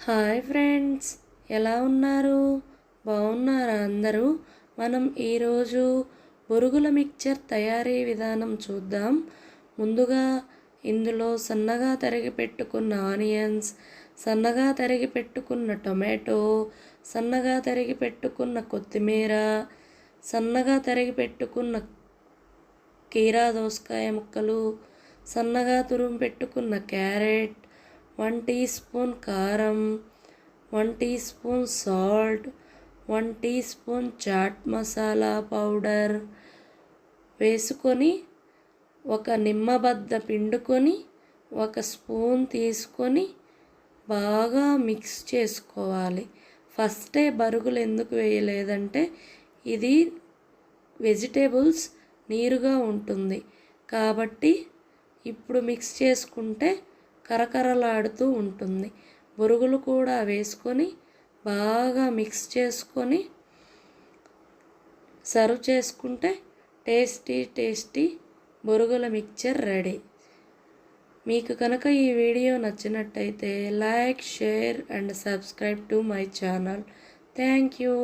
Hi friends, ఎలా ఉన్నారు? బాగున్నారా అందరూ? మనం ఈరోజు బొరుగుల మిక్చర్ తయారీ విధానం చూద్దాం. ముందుగా ఇందులో సన్నగా తరిగి పెట్టుకున్న ఆనియన్స్, సన్నగా తరిగి పెట్టుకున్న టొమాటో, సన్నగా తరిగి పెట్టుకున్న కొత్తిమీర, సన్నగా తరిగి పెట్టుకున్న కీరా దోసకాయ ముక్కలు, సన్నగా తురుము పెట్టుకున్న క్యారెట్, 1 టీ స్పూన్ కారం, 1 teaspoon salt, 1 teaspoon chaat masala powder వేసుకొని ఒక నిమ్మబద్ద పిండుకొని ఒక స్పూన్ తీసుకొని బాగా మిక్స్ చేసుకోవాలి. ఫస్టే బరుగులు ఎందుకు వేయలేదంటే ఇది వెజిటేబుల్స్ నీరుగా ఉంటుంది కాబట్టి ఇప్పుడు మిక్స్ చేసుకుంటే కరకరలాడుతూ ఉంటుంది. బొరుగులు కూడా వేసుకొని బాగా మిక్స్ చేసుకొని సర్వ్ చేసుకుంటే టేస్టీ బొరుగుల మిక్చర్ రెడీ. మీకు కనుక ఈ వీడియో నచ్చినట్టయితే like, share and subscribe to my channel. Thank you.